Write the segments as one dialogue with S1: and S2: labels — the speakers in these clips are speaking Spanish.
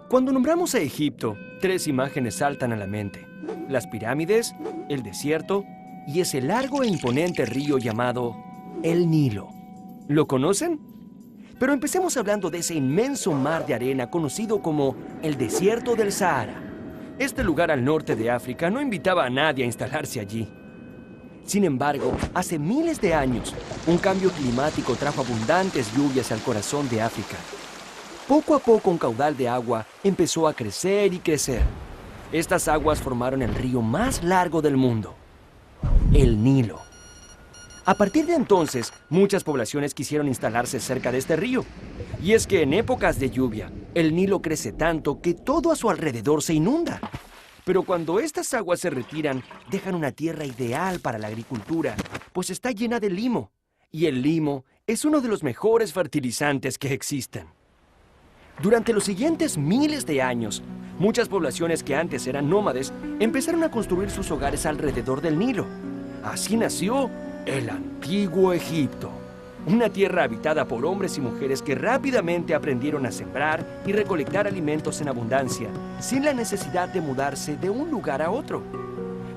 S1: Cuando nombramos a Egipto, tres imágenes saltan a la mente: las pirámides, el desierto y ese largo e imponente río llamado el Nilo. ¿Lo conocen? Pero empecemos hablando de ese inmenso mar de arena conocido como el desierto del Sahara. Este lugar al norte de África no invitaba a nadie a instalarse allí. Sin embargo, hace miles de años, un cambio climático trajo abundantes lluvias al corazón de África. Poco a poco un caudal de agua empezó a crecer y crecer. Estas aguas formaron el río más largo del mundo, el Nilo. A partir de entonces, muchas poblaciones quisieron instalarse cerca de este río. Y es que en épocas de lluvia, el Nilo crece tanto que todo a su alrededor se inunda. Pero cuando estas aguas se retiran, dejan una tierra ideal para la agricultura, pues está llena de limo. Y el limo es uno de los mejores fertilizantes que existen. Durante los siguientes miles de años, muchas poblaciones que antes eran nómades empezaron a construir sus hogares alrededor del Nilo. Así nació el antiguo Egipto, una tierra habitada por hombres y mujeres que rápidamente aprendieron a sembrar y recolectar alimentos en abundancia, sin la necesidad de mudarse de un lugar a otro.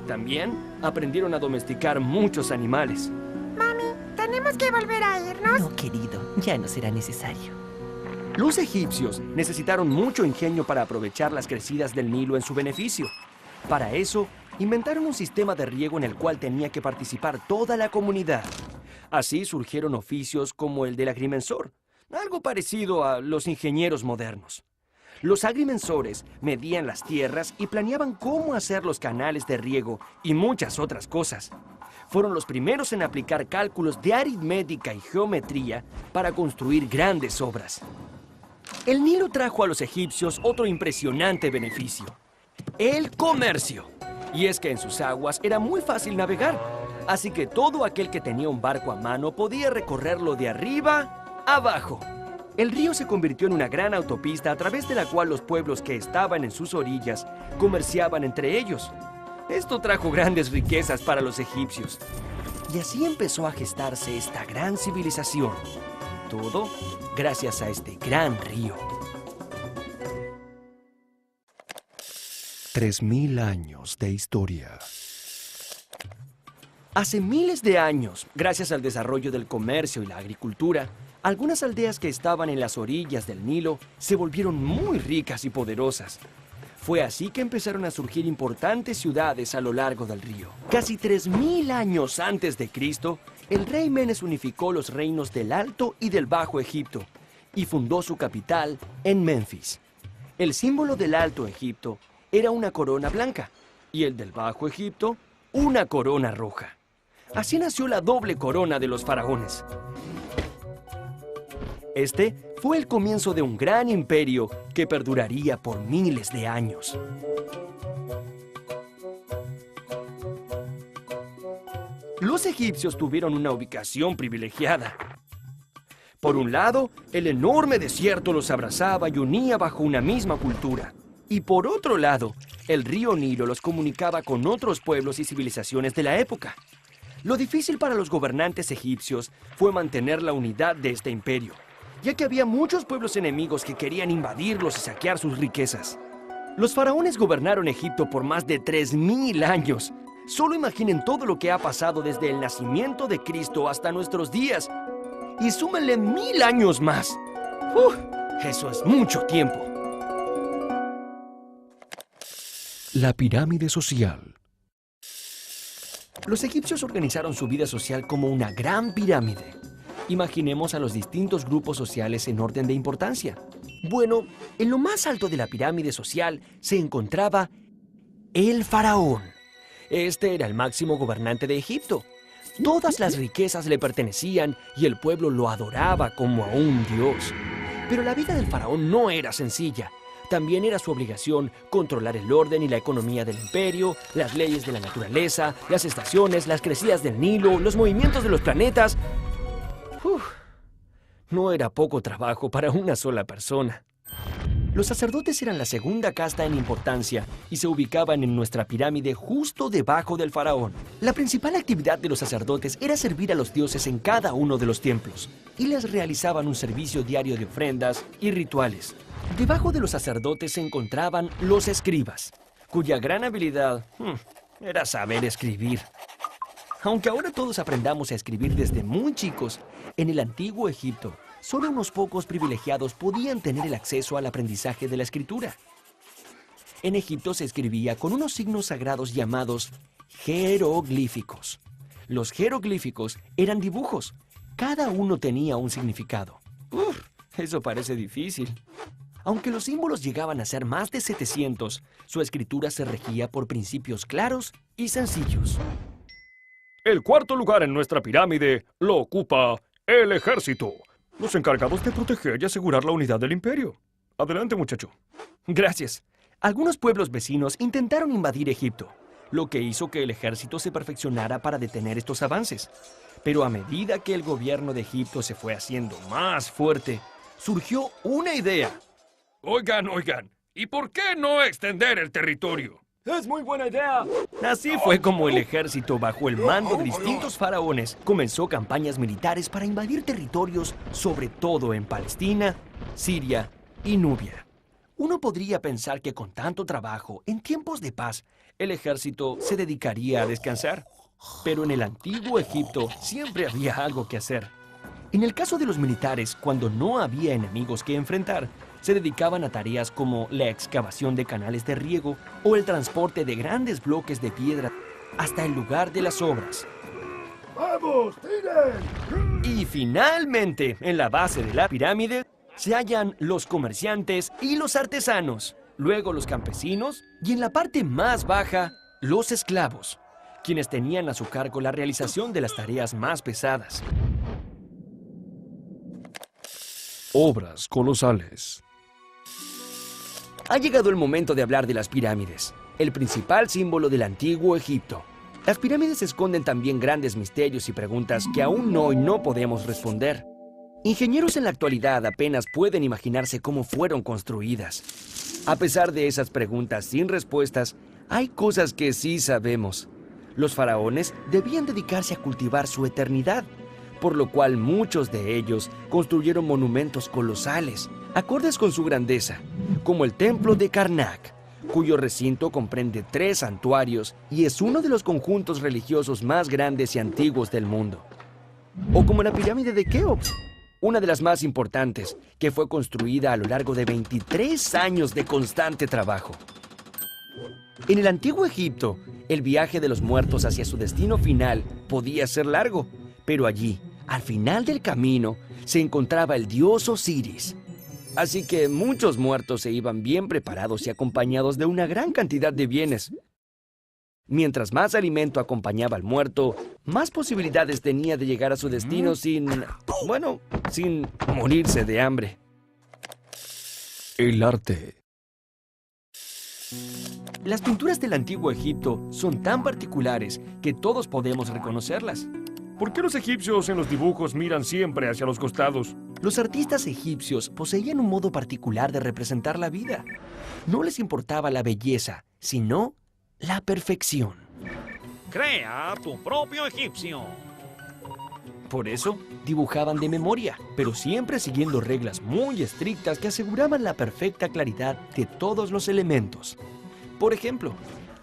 S1: También aprendieron a domesticar muchos animales.
S2: Mami, ¿tenemos que volver a irnos?
S3: No, querido, ya no será necesario.
S1: Los egipcios necesitaron mucho ingenio para aprovechar las crecidas del Nilo en su beneficio. Para eso, inventaron un sistema de riego en el cual tenía que participar toda la comunidad. Así surgieron oficios como el del agrimensor, algo parecido a los ingenieros modernos. Los agrimensores medían las tierras y planeaban cómo hacer los canales de riego y muchas otras cosas. Fueron los primeros en aplicar cálculos de aritmética y geometría para construir grandes obras. El Nilo trajo a los egipcios otro impresionante beneficio: el comercio. Y es que en sus aguas era muy fácil navegar, así que todo aquel que tenía un barco a mano podía recorrerlo de arriba a abajo. El río se convirtió en una gran autopista a través de la cual los pueblos que estaban en sus orillas comerciaban entre ellos. Esto trajo grandes riquezas para los egipcios. Y así empezó a gestarse esta gran civilización. Todo gracias a este gran río. 3000 años de historia. Hace miles de años, gracias al desarrollo del comercio y la agricultura, algunas aldeas que estaban en las orillas del Nilo se volvieron muy ricas y poderosas. Fue así que empezaron a surgir importantes ciudades a lo largo del río. Casi 3000 años antes de Cristo, el rey Menes unificó los reinos del Alto y del Bajo Egipto y fundó su capital en Menfis. El símbolo del Alto Egipto era una corona blanca y el del Bajo Egipto una corona roja. Así nació la doble corona de los faraones. Este fue el comienzo de un gran imperio que perduraría por miles de años. Los egipcios tuvieron una ubicación privilegiada. Por un lado, el enorme desierto los abrazaba y unía bajo una misma cultura. Y por otro lado, el río Nilo los comunicaba con otros pueblos y civilizaciones de la época. Lo difícil para los gobernantes egipcios fue mantener la unidad de este imperio, ya que había muchos pueblos enemigos que querían invadirlos y saquear sus riquezas. Los faraones gobernaron Egipto por más de 3000 años. Solo imaginen todo lo que ha pasado desde el nacimiento de Cristo hasta nuestros días. Y súmenle 1000 años más. Eso es mucho tiempo. La pirámide social. Los egipcios organizaron su vida social como una gran pirámide. Imaginemos a los distintos grupos sociales en orden de importancia. Bueno, en lo más alto de la pirámide social se encontraba el faraón. Este era el máximo gobernante de Egipto. Todas las riquezas le pertenecían y el pueblo lo adoraba como a un dios. Pero la vida del faraón no era sencilla. También era su obligación controlar el orden y la economía del imperio, las leyes de la naturaleza, las estaciones, las crecidas del Nilo, los movimientos de los planetas. No era poco trabajo para una sola persona. Los sacerdotes eran la segunda casta en importancia y se ubicaban en nuestra pirámide justo debajo del faraón. La principal actividad de los sacerdotes era servir a los dioses en cada uno de los templos y les realizaban un servicio diario de ofrendas y rituales. Debajo de los sacerdotes se encontraban los escribas, cuya gran habilidad era saber escribir. Aunque ahora todos aprendamos a escribir desde muy chicos, en el antiguo Egipto, solo unos pocos privilegiados podían tener el acceso al aprendizaje de la escritura. En Egipto se escribía con unos signos sagrados llamados jeroglíficos. Los jeroglíficos eran dibujos. Cada uno tenía un significado. Eso parece difícil. Aunque los símbolos llegaban a ser más de 700, su escritura se regía por principios claros y sencillos.
S4: El cuarto lugar en nuestra pirámide lo ocupa el ejército, los encargados de proteger y asegurar la unidad del imperio. Adelante, muchacho.
S1: Gracias. Algunos pueblos vecinos intentaron invadir Egipto, lo que hizo que el ejército se perfeccionara para detener estos avances. Pero a medida que el gobierno de Egipto se fue haciendo más fuerte, surgió una idea.
S4: Oigan, ¿y por qué no extender el territorio?
S1: ¡Es muy buena idea! Así fue como el ejército, bajo el mando de distintos faraones, comenzó campañas militares para invadir territorios, sobre todo en Palestina, Siria y Nubia. Uno podría pensar que con tanto trabajo, en tiempos de paz, el ejército se dedicaría a descansar. Pero en el antiguo Egipto siempre había algo que hacer. En el caso de los militares, cuando no había enemigos que enfrentar, se dedicaban a tareas como la excavación de canales de riego o el transporte de grandes bloques de piedra hasta el lugar de las obras.
S4: ¡Vamos, tiren!
S1: Y finalmente, en la base de la pirámide, se hallan los comerciantes y los artesanos, luego los campesinos y en la parte más baja, los esclavos, quienes tenían a su cargo la realización de las tareas más pesadas.
S4: Obras colosales.
S1: Ha llegado el momento de hablar de las pirámides, el principal símbolo del antiguo Egipto. Las pirámides esconden también grandes misterios y preguntas que aún hoy no podemos responder. Ingenieros en la actualidad apenas pueden imaginarse cómo fueron construidas. A pesar de esas preguntas sin respuestas, hay cosas que sí sabemos. Los faraones debían dedicarse a cultivar su eternidad, por lo cual muchos de ellos construyeron monumentos colosales, acordes con su grandeza, como el templo de Karnak, cuyo recinto comprende 3 santuarios y es uno de los conjuntos religiosos más grandes y antiguos del mundo. O como la pirámide de Keops, una de las más importantes, que fue construida a lo largo de 23 años de constante trabajo. En el antiguo Egipto, el viaje de los muertos hacia su destino final podía ser largo, pero allí, al final del camino, se encontraba el dios Osiris. Así que muchos muertos se iban bien preparados y acompañados de una gran cantidad de bienes. Mientras más alimento acompañaba al muerto, más posibilidades tenía de llegar a su destino sin morirse de hambre.
S4: El arte.
S1: Las pinturas del antiguo Egipto son tan particulares que todos podemos reconocerlas.
S4: ¿Por qué los egipcios en los dibujos miran siempre hacia los costados?
S1: Los artistas egipcios poseían un modo particular de representar la vida. No les importaba la belleza, sino la perfección.
S5: Crea tu propio egipcio.
S1: Por eso, dibujaban de memoria, pero siempre siguiendo reglas muy estrictas que aseguraban la perfecta claridad de todos los elementos. Por ejemplo,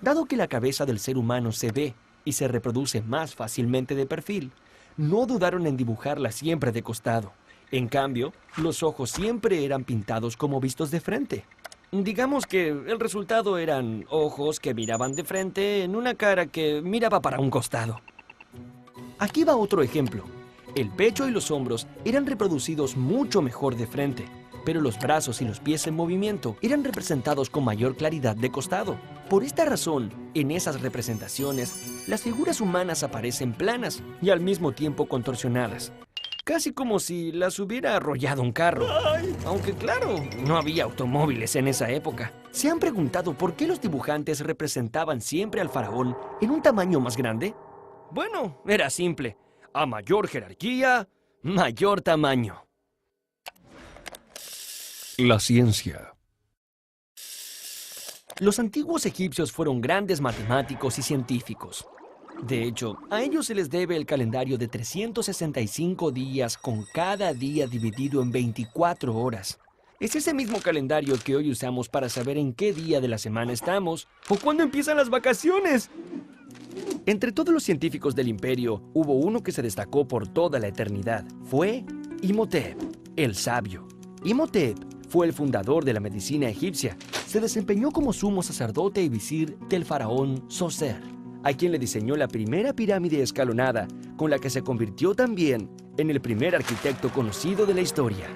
S1: dado que la cabeza del ser humano se ve y se reproduce más fácilmente de perfil, no dudaron en dibujarla siempre de costado. En cambio, los ojos siempre eran pintados como vistos de frente. Digamos que el resultado eran ojos que miraban de frente en una cara que miraba para un costado. Aquí va otro ejemplo. El pecho y los hombros eran reproducidos mucho mejor de frente, pero los brazos y los pies en movimiento eran representados con mayor claridad de costado. Por esta razón, en esas representaciones, las figuras humanas aparecen planas y al mismo tiempo contorsionadas, casi como si las hubiera arrollado un carro. Aunque claro, no había automóviles en esa época. ¿Se han preguntado por qué los dibujantes representaban siempre al faraón en un tamaño más grande? Bueno, era simple. A mayor jerarquía, mayor tamaño.
S4: La ciencia.
S1: Los antiguos egipcios fueron grandes matemáticos y científicos. De hecho, a ellos se les debe el calendario de 365 días con cada día dividido en 24 horas. Es ese mismo calendario que hoy usamos para saber en qué día de la semana estamos o cuándo empiezan las vacaciones. Entre todos los científicos del imperio, hubo uno que se destacó por toda la eternidad. Fue Imhotep, el sabio. Imhotep fue el fundador de la medicina egipcia. Se desempeñó como sumo sacerdote y visir del faraón Zoser, a quien le diseñó la primera pirámide escalonada, con la que se convirtió también en el primer arquitecto conocido de la historia.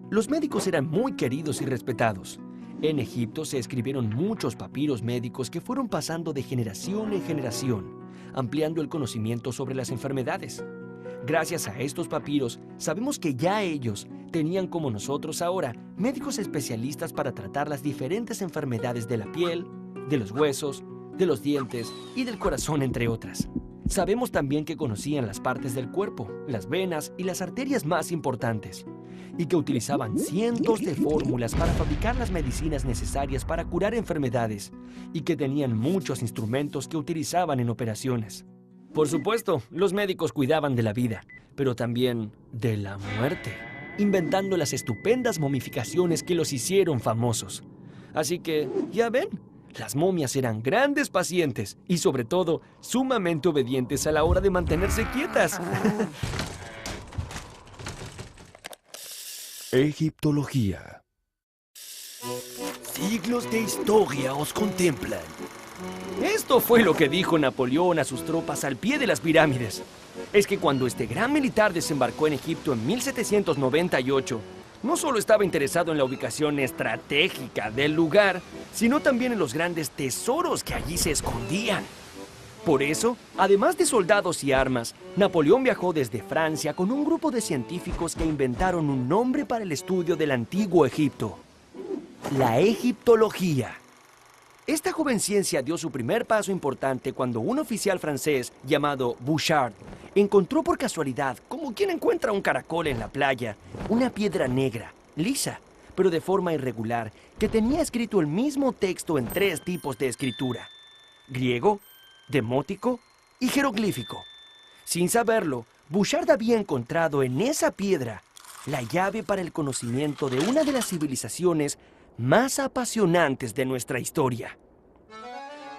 S1: Los médicos eran muy queridos y respetados. En Egipto se escribieron muchos papiros médicos que fueron pasando de generación en generación, ampliando el conocimiento sobre las enfermedades. Gracias a estos papiros, sabemos que ya ellos tenían, como nosotros ahora, médicos especialistas para tratar las diferentes enfermedades de la piel, de los huesos, de los dientes y del corazón, entre otras. Sabemos también que conocían las partes del cuerpo, las venas y las arterias más importantes, y que utilizaban cientos de fórmulas para fabricar las medicinas necesarias para curar enfermedades, y que tenían muchos instrumentos que utilizaban en operaciones. Por supuesto, los médicos cuidaban de la vida, pero también de la muerte, inventando las estupendas momificaciones que los hicieron famosos. Así que, ya ven, las momias eran grandes pacientes y, sobre todo, sumamente obedientes a la hora de mantenerse quietas.
S6: Egiptología.
S1: Siglos de historia os contemplan. Esto fue lo que dijo Napoleón a sus tropas al pie de las pirámides. Es que cuando este gran militar desembarcó en Egipto en 1798, no solo estaba interesado en la ubicación estratégica del lugar, sino también en los grandes tesoros que allí se escondían. Por eso, además de soldados y armas, Napoleón viajó desde Francia con un grupo de científicos que inventaron un nombre para el estudio del antiguo Egipto: la egiptología. Esta joven ciencia dio su primer paso importante cuando un oficial francés llamado Bouchard encontró por casualidad, como quien encuentra un caracol en la playa, una piedra negra, lisa, pero de forma irregular, que tenía escrito el mismo texto en 3 tipos de escritura: griego, demótico y jeroglífico. Sin saberlo, Bouchard había encontrado en esa piedra la llave para el conocimiento de una de las civilizaciones más apasionantes de nuestra historia.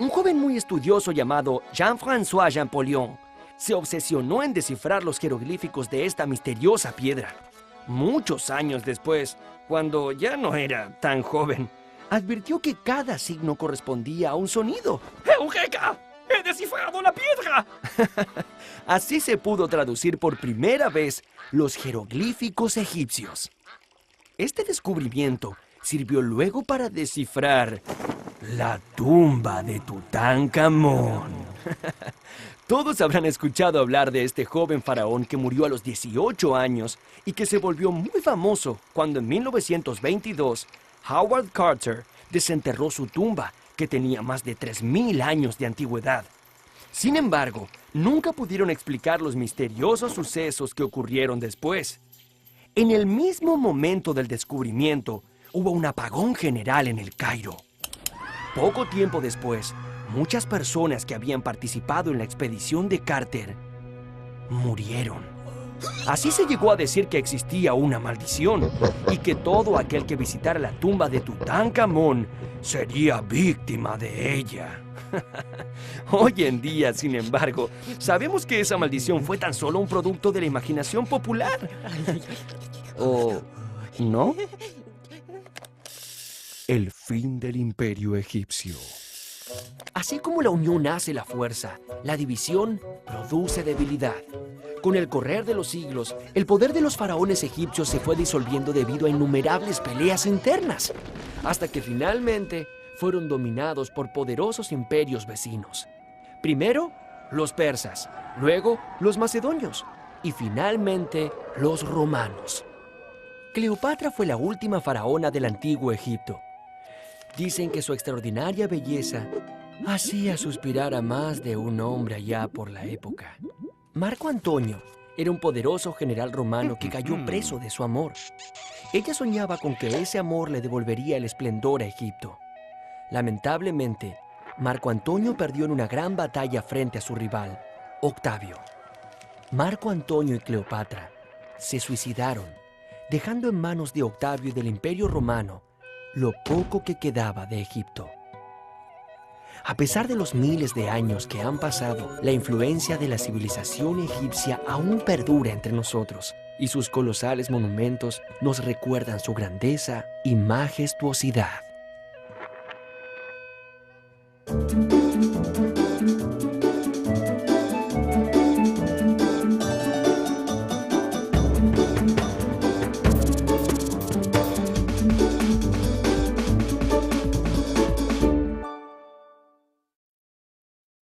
S1: Un joven muy estudioso llamado Jean-François Champollion se obsesionó en descifrar los jeroglíficos de esta misteriosa piedra. Muchos años después, cuando ya no era tan joven, advirtió que cada signo correspondía a un sonido.
S4: ¡Eureka! ¡He descifrado la piedra!
S1: Así se pudo traducir por primera vez los jeroglíficos egipcios. Este descubrimiento sirvió luego para descifrar la tumba de Tutankamón. Todos habrán escuchado hablar de este joven faraón que murió a los 18 años y que se volvió muy famoso cuando en 1922 Howard Carter desenterró su tumba, que tenía más de 3.000 años de antigüedad. Sin embargo, nunca pudieron explicar los misteriosos sucesos que ocurrieron después. En el mismo momento del descubrimiento, hubo un apagón general en el Cairo. Poco tiempo después, muchas personas que habían participado en la expedición de Carter murieron. Así se llegó a decir que existía una maldición y que todo aquel que visitara la tumba de Tutankamón sería víctima de ella. Hoy en día, sin embargo, sabemos que esa maldición fue tan solo un producto de la imaginación popular. ¿O no?
S6: El fin del imperio egipcio.
S1: Así como la unión hace la fuerza, la división produce debilidad. Con el correr de los siglos, el poder de los faraones egipcios se fue disolviendo debido a innumerables peleas internas, hasta que finalmente fueron dominados por poderosos imperios vecinos. Primero, los persas, luego los macedonios y finalmente los romanos. Cleopatra fue la última faraona del antiguo Egipto. Dicen que su extraordinaria belleza hacía suspirar a más de un hombre allá por la época. Marco Antonio era un poderoso general romano que cayó preso de su amor. Ella soñaba con que ese amor le devolvería el esplendor a Egipto. Lamentablemente, Marco Antonio perdió en una gran batalla frente a su rival, Octavio. Marco Antonio y Cleopatra se suicidaron, dejando en manos de Octavio y del Imperio Romano lo poco que quedaba de Egipto. A pesar de los miles de años que han pasado, la influencia de la civilización egipcia aún perdura entre nosotros, y sus colosales monumentos nos recuerdan su grandeza y majestuosidad.